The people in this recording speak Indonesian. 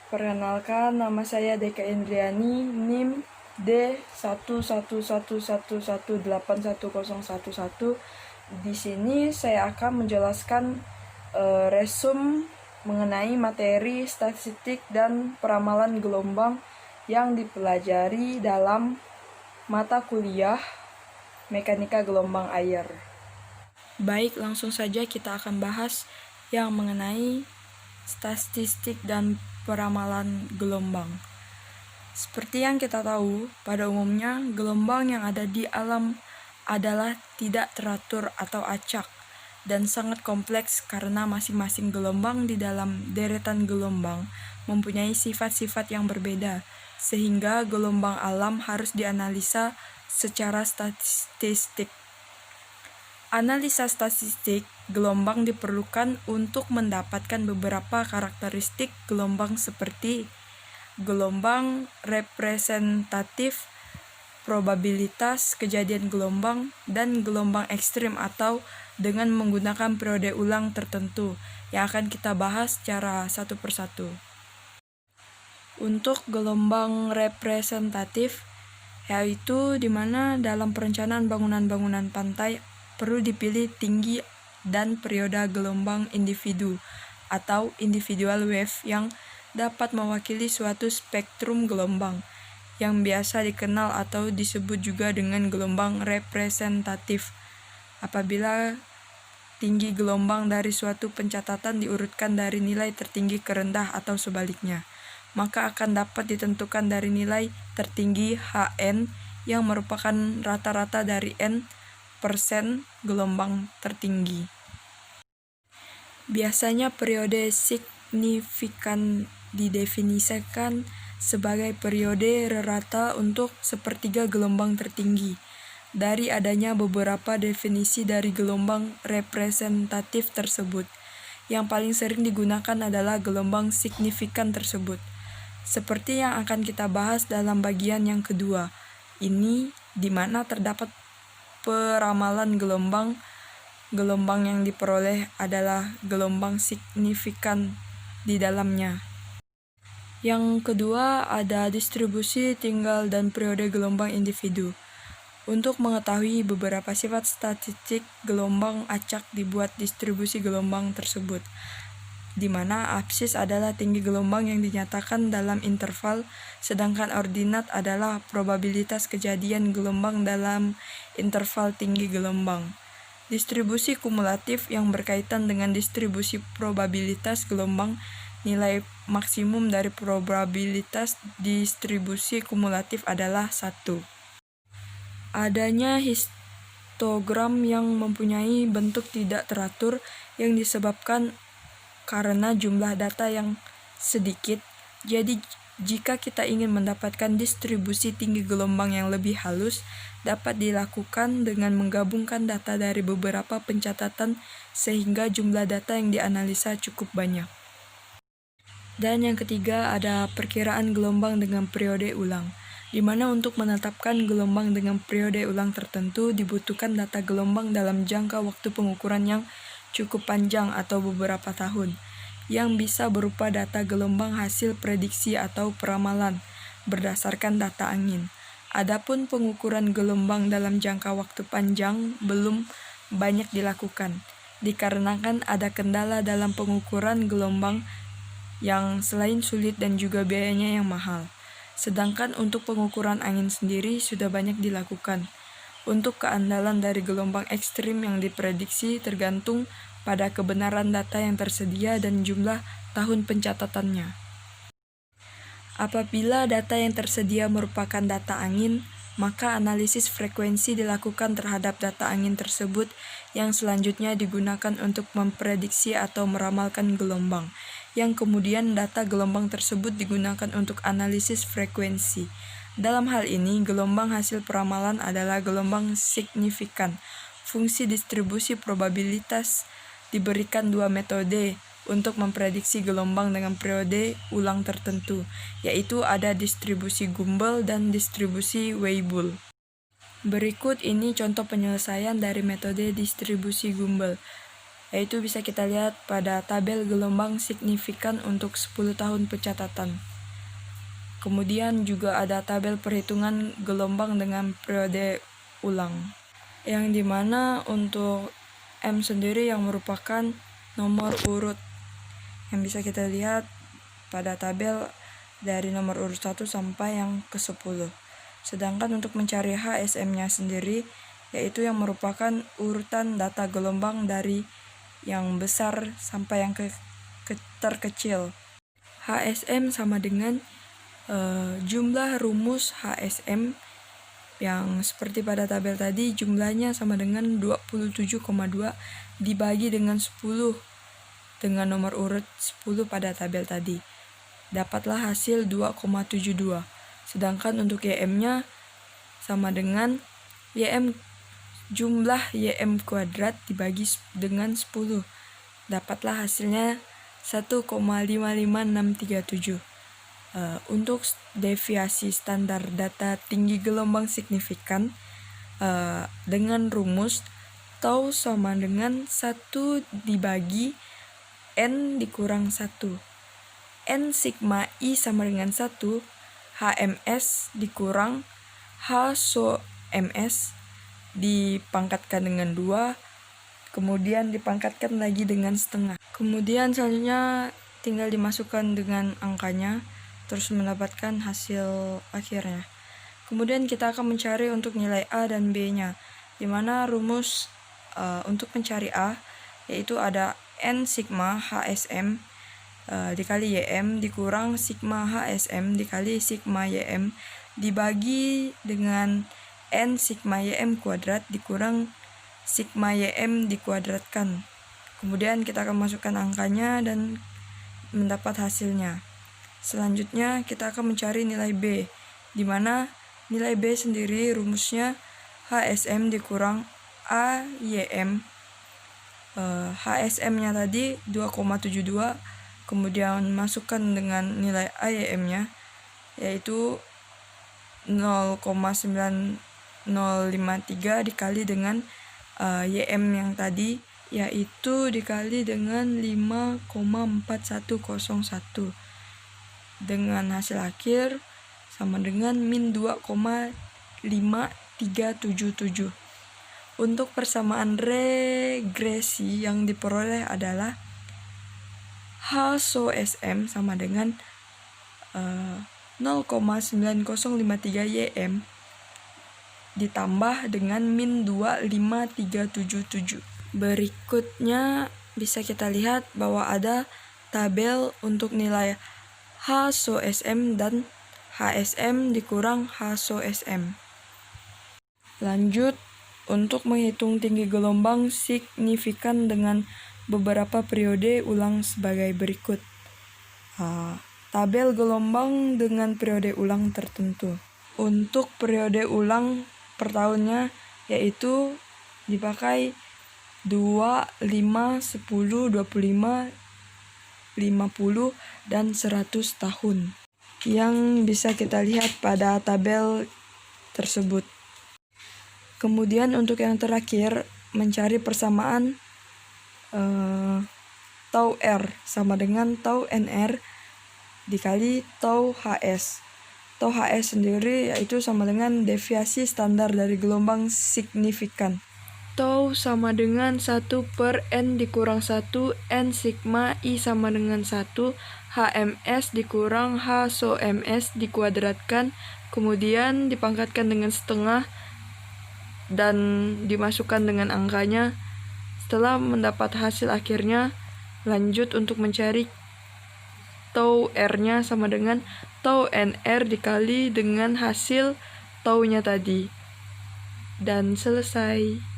Perkenalkan, nama saya Deka Indriani, NIM D111118111. Di sini saya akan menjelaskan resum mengenai materi statistik dan peramalan gelombang yang dipelajari dalam mata kuliah Mekanika Gelombang Air. Baik, langsung saja kita akan bahas yang mengenai statistik dan peramalan gelombang. Seperti yang kita tahu, pada umumnya gelombang yang ada di alam adalah tidak teratur atau acak dan sangat kompleks karena masing-masing gelombang di dalam deretan gelombang mempunyai sifat-sifat yang berbeda, sehingga gelombang alam harus dianalisa secara statistik. Analisa statistik gelombang diperlukan untuk mendapatkan beberapa karakteristik gelombang seperti gelombang representatif, probabilitas kejadian gelombang, dan gelombang ekstrim atau dengan menggunakan periode ulang tertentu yang akan kita bahas secara satu persatu. Untuk gelombang representatif, yaitu di mana dalam perencanaan bangunan-bangunan pantai perlu dipilih tinggi dan periode gelombang individu atau individual wave yang dapat mewakili suatu spektrum gelombang yang biasa dikenal atau disebut juga dengan gelombang representatif. Apabila tinggi gelombang dari suatu pencatatan diurutkan dari nilai tertinggi ke rendah atau sebaliknya, maka akan dapat ditentukan dari nilai tertinggi Hn yang merupakan rata-rata dari N% gelombang tertinggi. Biasanya periode signifikan didefinisikan sebagai periode rata untuk sepertiga gelombang tertinggi. Dari adanya beberapa definisi dari gelombang representatif tersebut, yang paling sering digunakan adalah gelombang signifikan tersebut. Seperti yang akan kita bahas dalam bagian yang kedua, ini di mana terdapat peramalan gelombang yang diperoleh adalah gelombang signifikan di dalamnya. Yang kedua ada distribusi tinggal dan periode gelombang individu. Untuk mengetahui beberapa sifat statistik gelombang acak dibuat distribusi gelombang tersebut, di mana absis adalah tinggi gelombang yang dinyatakan dalam interval, sedangkan ordinat adalah probabilitas kejadian gelombang dalam interval tinggi gelombang. Distribusi kumulatif yang berkaitan dengan distribusi probabilitas gelombang, nilai maksimum dari probabilitas distribusi kumulatif adalah 1. Adanya histogram yang mempunyai bentuk tidak teratur yang disebabkan karena jumlah data yang sedikit. Jadi jika kita ingin mendapatkan distribusi tinggi gelombang yang lebih halus, dapat dilakukan dengan menggabungkan data dari beberapa pencatatan sehingga jumlah data yang dianalisa cukup banyak. Dan yang ketiga ada perkiraan gelombang dengan periode ulang, di mana untuk menetapkan gelombang dengan periode ulang tertentu dibutuhkan data gelombang dalam jangka waktu pengukuran yang cukup panjang atau beberapa tahun, yang bisa berupa data gelombang hasil prediksi atau peramalan berdasarkan data angin. Adapun pengukuran gelombang dalam jangka waktu panjang belum banyak dilakukan, dikarenakan ada kendala dalam pengukuran gelombang yang selain sulit dan juga biayanya yang mahal. Sedangkan untuk pengukuran angin sendiri sudah banyak dilakukan. Untuk keandalan dari gelombang ekstrim yang diprediksi tergantung pada kebenaran data yang tersedia dan jumlah tahun pencatatannya. Apabila data yang tersedia merupakan data angin, maka analisis frekuensi dilakukan terhadap data angin tersebut yang selanjutnya digunakan untuk memprediksi atau meramalkan gelombang, yang kemudian data gelombang tersebut digunakan untuk analisis frekuensi. Dalam hal ini, gelombang hasil peramalan adalah gelombang signifikan. Fungsi distribusi probabilitas diberikan dua metode untuk memprediksi gelombang dengan periode ulang tertentu, yaitu ada distribusi Gumbel dan distribusi Weibull. Berikut ini contoh penyelesaian dari metode distribusi Gumbel. yaitu bisa kita lihat pada tabel gelombang signifikan untuk 10 tahun pencatatan. Kemudian juga ada tabel perhitungan gelombang dengan periode ulang, yang dimana untuk M sendiri yang merupakan nomor urut yang bisa kita lihat pada tabel dari nomor urut 1 sampai yang ke-10. Sedangkan untuk mencari HSM-nya sendiri, yaitu yang merupakan urutan data gelombang dari yang besar sampai yang terkecil. HSM sama dengan jumlah rumus HSM yang seperti pada tabel tadi, jumlahnya sama dengan 27,2 dibagi dengan 10 dengan nomor urut 10 pada tabel tadi. Dapatlah hasil 2,72. Sedangkan untuk YM-nya sama dengan jumlah YM kuadrat dibagi dengan 10. Dapatlah hasilnya 1,55637. Untuk deviasi standar data tinggi gelombang signifikan dengan rumus tau sama dengan 1 dibagi N dikurang 1. N sigma I sama dengan 1, HMS dikurang H so MS dipangkatkan dengan 2, kemudian dipangkatkan lagi dengan setengah. Kemudian selanjutnya tinggal dimasukkan dengan angkanya, terus mendapatkan hasil akhirnya. Kemudian kita akan mencari untuk nilai A dan B-nya, dimana rumus untuk mencari A yaitu ada N sigma HSM dikali YM dikurang sigma HSM dikali sigma YM dibagi dengan N sigma YM kuadrat dikurang sigma YM dikuadratkan. Kemudian kita akan masukkan angkanya dan mendapat hasilnya. Selanjutnya kita akan mencari nilai B, di mana nilai B sendiri rumusnya HSM dikurang AYM. HSM-nya tadi 2,72, kemudian masukkan dengan nilai AYM-nya yaitu 0,9053 dikali dengan YM yang tadi yaitu dikali dengan 5,4101. Dengan hasil akhir sama dengan min 2,5377. Untuk persamaan regresi yang diperoleh adalah H so SM sama dengan 0,9053 YM ditambah dengan min 2,5377. Berikutnya bisa kita lihat bahwa ada tabel untuk nilai H so SM dan HSM dikurang H so SM. Lanjut, untuk menghitung tinggi gelombang signifikan dengan beberapa periode ulang sebagai berikut. Tabel gelombang dengan periode ulang tertentu. Untuk periode ulang per tahunnya yaitu dipakai 2, 5, 10, 25, 50, dan 100 tahun yang bisa kita lihat pada tabel tersebut. Kemudian untuk yang terakhir, mencari persamaan tau R sama dengan tau NR dikali tau HS. Tau HS sendiri yaitu sama dengan deviasi standar dari gelombang signifikan. Tau sama dengan 1 per N dikurang 1, N sigma I sama dengan 1, HMS dikurang H so MS dikuadratkan, kemudian dipangkatkan dengan setengah dan dimasukkan dengan angkanya. Setelah mendapat hasil akhirnya, lanjut untuk mencari tau R-nya sama dengan tau NR dikali dengan hasil tau-nya tadi. Dan selesai.